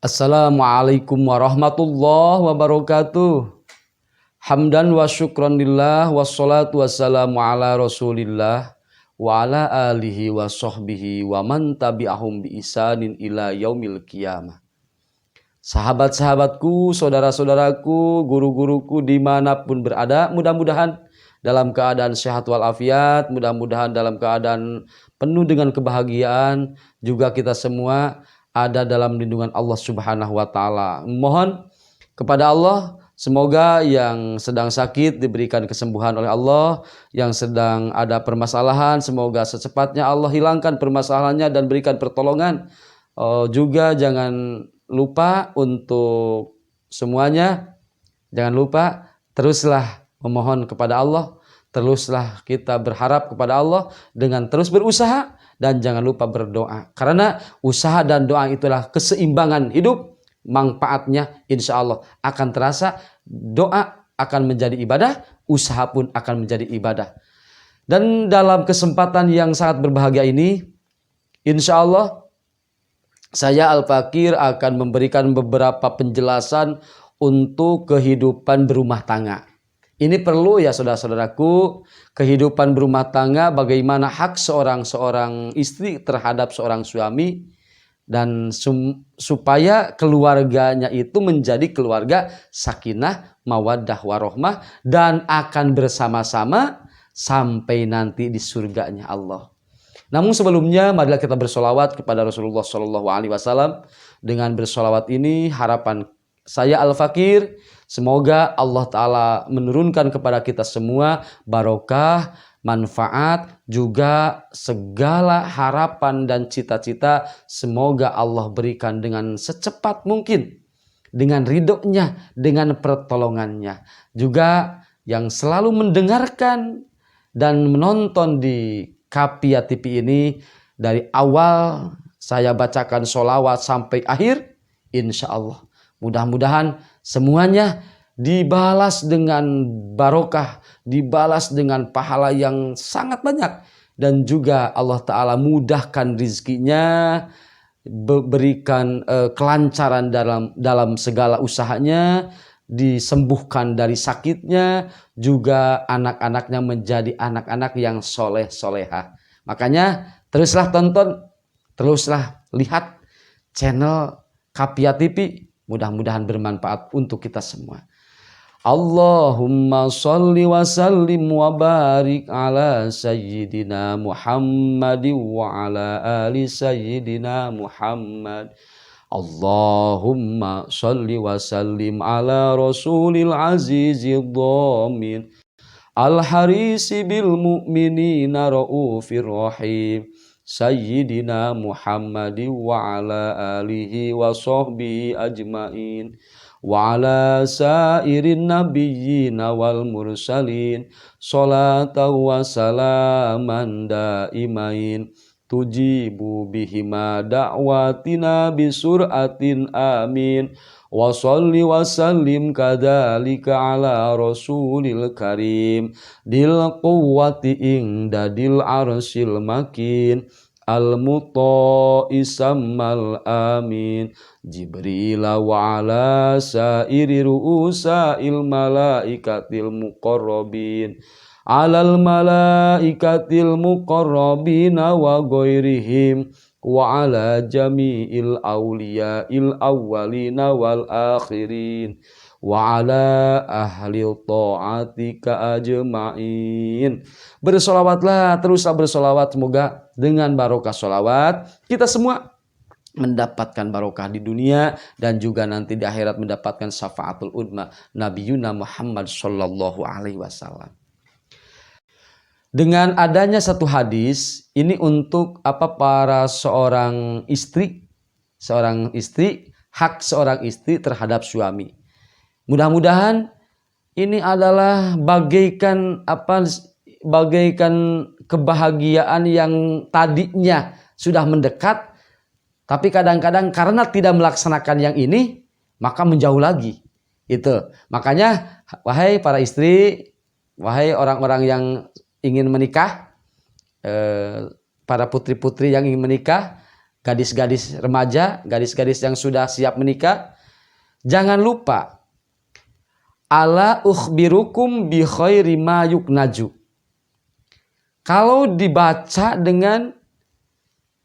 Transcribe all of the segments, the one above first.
Assalamualaikum warahmatullahi wabarakatuh. Hamdan wa syukran lillah wassalatu wassalamu ala rasulillah wa ala alihi wa sahbihi wa man tabi'ahum bi isanin ila yaumil qiyamah. Sahabat-sahabatku, saudara-saudaraku, guru-guruku dimanapun berada, mudah-mudahan dalam keadaan sehat walafiat, mudah-mudahan dalam keadaan penuh dengan kebahagiaan, juga kita semua ada dalam lindungan Allah Subhanahu wa taala. Mohon kepada Allah semoga yang sedang sakit diberikan kesembuhan oleh Allah, yang sedang ada permasalahan semoga secepatnya Allah hilangkan permasalahannya dan berikan pertolongan. Juga jangan lupa untuk semuanya, jangan lupa teruslah memohon kepada Allah, teruslah kita berharap kepada Allah dengan terus berusaha. Dan jangan lupa berdoa. Karena usaha dan doa itulah keseimbangan hidup. Manfaatnya insya Allah akan terasa. Doa akan menjadi ibadah. Usaha pun akan menjadi ibadah. Dan dalam kesempatan yang sangat berbahagia ini, insya Allah saya Al-Fakir akan memberikan beberapa penjelasan untuk kehidupan berumah tangga. Ini perlu ya saudara-saudaraku, kehidupan berumah tangga, bagaimana hak seorang istri terhadap seorang suami, dan supaya keluarganya itu menjadi keluarga sakinah, mawaddah, warohmah, dan akan bersama-sama sampai nanti di surganya Allah. Namun sebelumnya marilah kita bersolawat kepada Rasulullah SAW. Dengan bersolawat ini harapan saya Al-Fakir, semoga Allah Ta'ala menurunkan kepada kita semua barokah, manfaat, juga segala harapan dan cita-cita semoga Allah berikan dengan secepat mungkin, dengan ridhonya, dengan pertolongannya. Juga yang selalu mendengarkan dan menonton di Kapia TV ini, dari awal saya bacakan sholawat sampai akhir, insya Allah mudah-mudahan semuanya dibalas dengan barokah, dibalas dengan pahala yang sangat banyak. Dan juga Allah Ta'ala mudahkan rizkinya, berikan kelancaran dalam segala usahanya, disembuhkan dari sakitnya, juga anak-anaknya menjadi anak-anak yang soleh-solehah. Makanya teruslah tonton, teruslah lihat channel Kapia TV. Mudah-mudahan bermanfaat untuk kita semua. Allahumma sholli wa sallim wa barik ala sayyidina Muhammad wa ala ali sayyidina Muhammad. Allahumma sholli wa sallim ala rasulil azizid dhamin al-harisi bil mu'minina raufir rahim Sayyidina Muhammad wa ala alihi wa sahbihi ajmain wa ala sairin nabiyyin wal mursalin salatan wa salaman daimain tujibu bihima da'watina bisuratin amin wa salli wa sallim kadhalika ala rasulil karim dil quwwati inda dil arsil makin al mutaisammal amin Jibril wa ala sairi ru'usail malaikatil muqarrabin alal malaikatil muqarrabin wa ghairihim wa ala jami'il awliya'il awwalina wal akhirin wa ala ahli ta'atika ajma'in. Bersolawatlah, teruslah bersolawat, semoga dengan barokah solawat kita semua mendapatkan barokah di dunia dan juga nanti di akhirat mendapatkan syafaatul udma Nabiyuna Muhammad sallallahu alaihi wasallam. Dengan adanya satu hadis ini untuk para seorang istri, hak seorang istri terhadap suami. Mudah-mudahan ini adalah bagaikan kebahagiaan yang tadinya sudah mendekat, tapi kadang-kadang karena tidak melaksanakan yang ini maka menjauh lagi. Itu makanya wahai para istri, wahai orang-orang yang ingin menikah, para putri-putri yang ingin menikah, gadis-gadis remaja, gadis-gadis yang sudah siap menikah, jangan lupa ala ukhbirukum bi khairi ma yuknaju. Kalau dibaca dengan,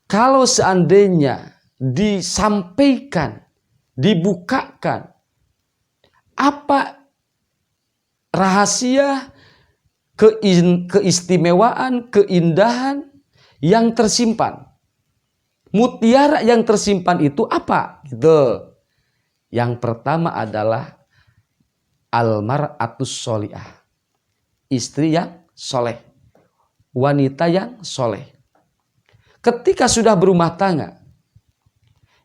kalau seandainya disampaikan, dibukakan apa rahasia, keistimewaan, keindahan yang tersimpan, mutiara yang tersimpan itu apa? Gitu. Yang pertama adalah almar'atus sholihah, istri yang soleh, wanita yang soleh. Ketika sudah berumah tangga,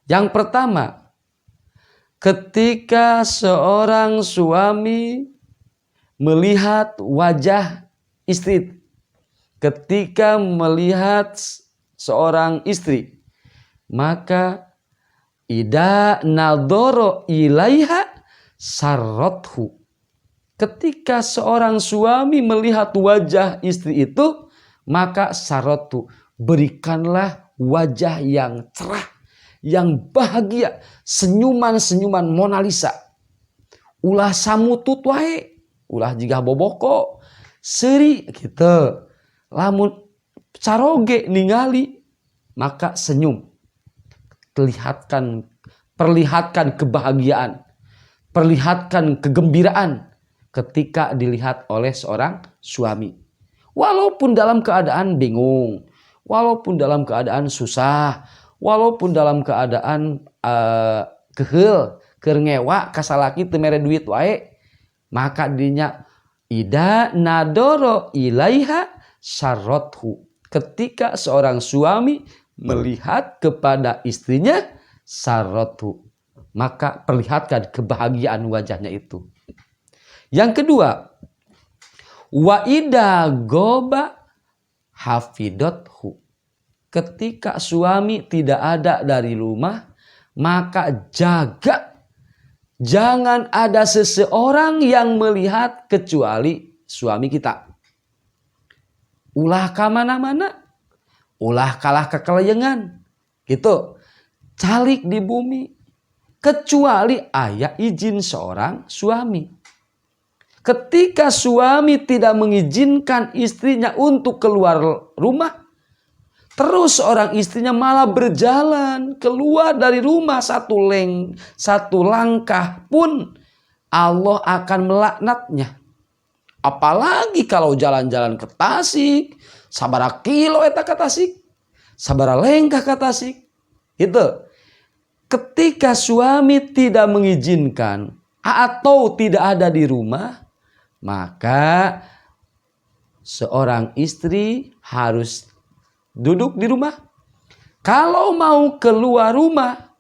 yang pertama, ketika seorang suami melihat wajah istri, ketika melihat seorang istri, maka ida nadoro ilaiha sarrothu. Ketika seorang suami melihat wajah istri itu, maka sarrothu, berikanlah wajah yang cerah, yang bahagia, senyuman-senyuman Mona Lisa. Ulah samutut wae, ulah jigah boboko, seri gitu. Lamun caroge ningali, maka senyum. Perlihatkan kebahagiaan, perlihatkan kegembiraan ketika dilihat oleh seorang suami. Walaupun dalam keadaan bingung, walaupun dalam keadaan susah, walaupun dalam keadaan kehel, kerengewa, kasalaki teu mere duit wae, maka dinya ida nadoro ilaiha syarrothu. Ketika seorang suami melihat kepada istrinya, syarrothu, maka perlihatkan kebahagiaan wajahnya itu. Yang kedua, wa ida goba hafidothu. Ketika suami tidak ada dari rumah, maka jaga, jangan ada seseorang yang melihat kecuali suami kita. Ulah ka mana-mana, ulah kalah kekeleyengan, gitu. Calik di bumi, kecuali aya izin seorang suami. Ketika suami tidak mengizinkan istrinya untuk keluar rumah, terus seorang istrinya malah berjalan keluar dari rumah satu langkah pun, Allah akan melaknatnya. Apalagi kalau jalan-jalan ke Tasik, sabara kilo eta ke Tasik, sabara lengkah ke Tasik. Gitu. Ketika suami tidak mengizinkan atau tidak ada di rumah, maka seorang istri harus duduk di rumah. Kalau mau keluar rumah,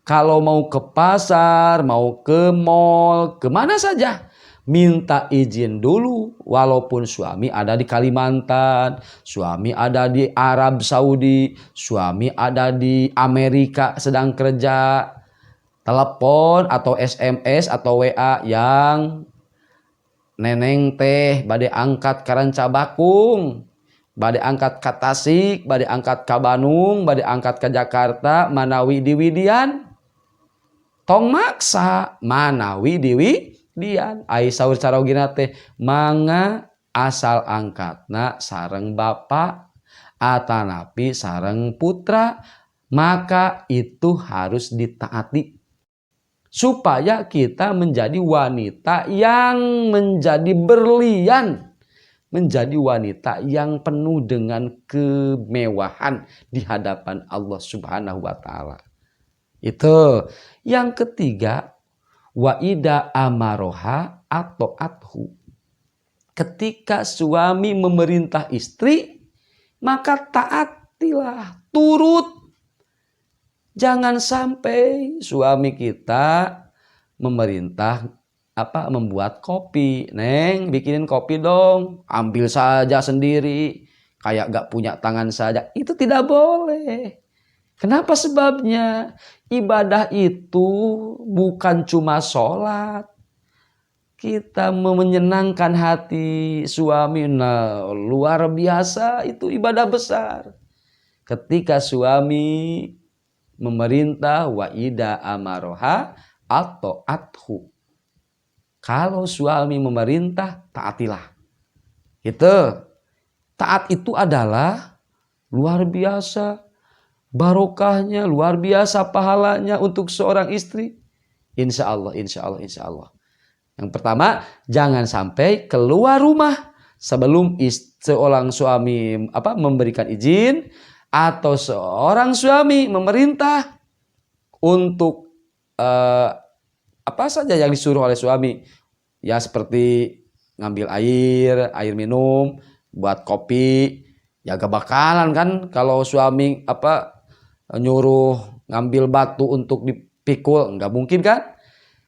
kalau mau ke pasar, mau ke mall, kemana saja, minta izin dulu. Walaupun suami ada di Kalimantan, suami ada di Arab Saudi, suami ada di Amerika sedang kerja, telepon atau SMS atau WA, yang neneng teh bade angkat ka Rancabakung, bade angkat ka Tasik, bade angkat ka Bandung, bade angkat ka Jakarta, manawi di Widian. Tong maksa manawi di Widian. Ai saur carogina teh mangga asal angkatna sareng bapa atanapi sareng putra, maka itu harus ditaati. Supaya kita menjadi wanita yang menjadi berlian, menjadi wanita yang penuh dengan kemewahan di hadapan Allah Subhanahu wa Ta'ala. Itu. Yang ketiga, wa ida amaroha atau athu. Ketika suami memerintah istri, maka taatilah, turut. Jangan sampai suami kita memerintah membuat kopi. Neng, bikinin kopi dong. Ambil saja sendiri. Kayak gak punya tangan saja. Itu tidak boleh. Kenapa sebabnya? Ibadah itu bukan cuma sholat. Kita menyenangkan hati suami. Nah, luar biasa. Itu ibadah besar. Ketika suami memerintah, wa ida amaroha atau athu. Kalau suami memerintah, taatilah. Itu. Taat itu adalah luar biasa barokahnya, luar biasa pahalanya untuk seorang istri. Insya Allah, insya Allah, insya Allah. Yang pertama, jangan sampai keluar rumah sebelum seorang suami memberikan izin, atau seorang suami memerintah untuk apa saja yang disuruh oleh suami. Ya seperti ngambil air minum, buat kopi. Ya gak bakalan kan kalau suami nyuruh ngambil batu untuk dipikul, nggak mungkin kan?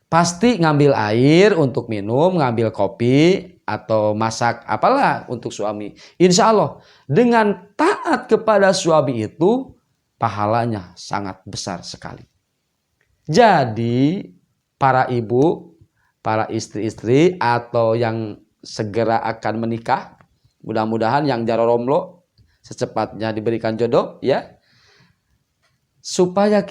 Pasti ngambil air untuk minum, ngambil kopi, atau masak apalah untuk suami. Insya Allah dengan taat kepada suami itu pahalanya sangat besar sekali. Jadi para ibu, para istri-istri atau yang segera akan menikah, mudah-mudahan yang jaroromlo secepatnya diberikan jodoh ya. Supaya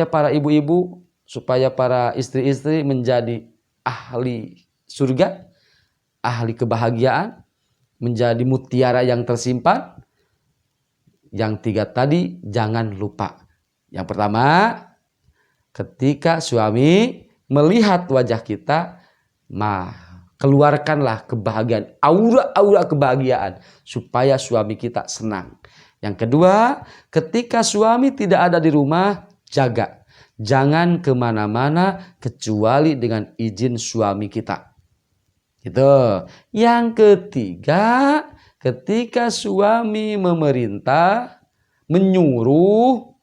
para ibu-ibu, supaya para istri-istri menjadi ahli surga, ahli kebahagiaan, menjadi mutiara yang tersimpan. Yang 3 tadi jangan lupa. Yang pertama, ketika suami melihat wajah kita, keluarkanlah kebahagiaan, aura-aura kebahagiaan supaya suami kita senang. Yang kedua, ketika suami tidak ada di rumah, jaga. Jangan kemana-mana kecuali dengan izin suami kita. Gitu. Yang ketiga, ketika suami memerintah, menyuruh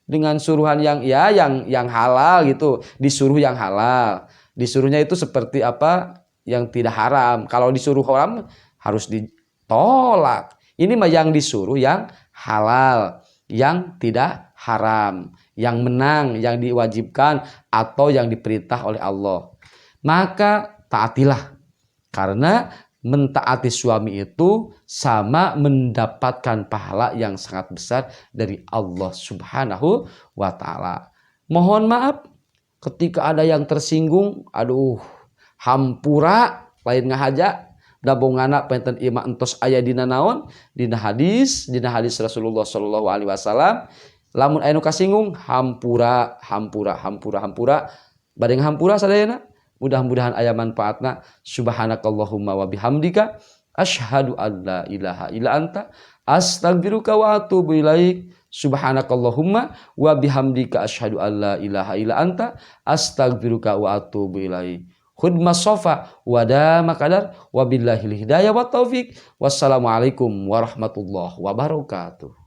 dengan suruhan yang halal gitu, disuruh yang halal. Disuruhnya itu seperti apa? Yang tidak haram. Kalau disuruh haram harus ditolak. Ini mah yang disuruh yang halal, yang tidak haram, yang menang, yang diwajibkan atau yang diperintah oleh Allah. Maka taatilah. Karena mentaati suami itu sama mendapatkan pahala yang sangat besar dari Allah Subhanahu wa ta'ala. Mohon maaf ketika ada yang tersinggung, hampura lain ngahaja. Dabongana penten ima entos aya dina naon, dina hadis Rasulullah sallallahu alaihi wasallam, lamun aya nu kasinggung hampura. Bade hampura sadayana. Mudah-mudahan aya manfaatna. Subhanakallahumma wa bihamdika asyhadu an la ilaha illa anta astaghfiruka wa atubu ilaik. Subhanakallahumma wa bihamdika asyhadu an la ilaha illa anta astaghfiruka wa atubu ilaik. Khudma sofa wadama kadar wabillahil hidayah wa taufik. Wassalamualaikum warahmatullahi wabarakatuh.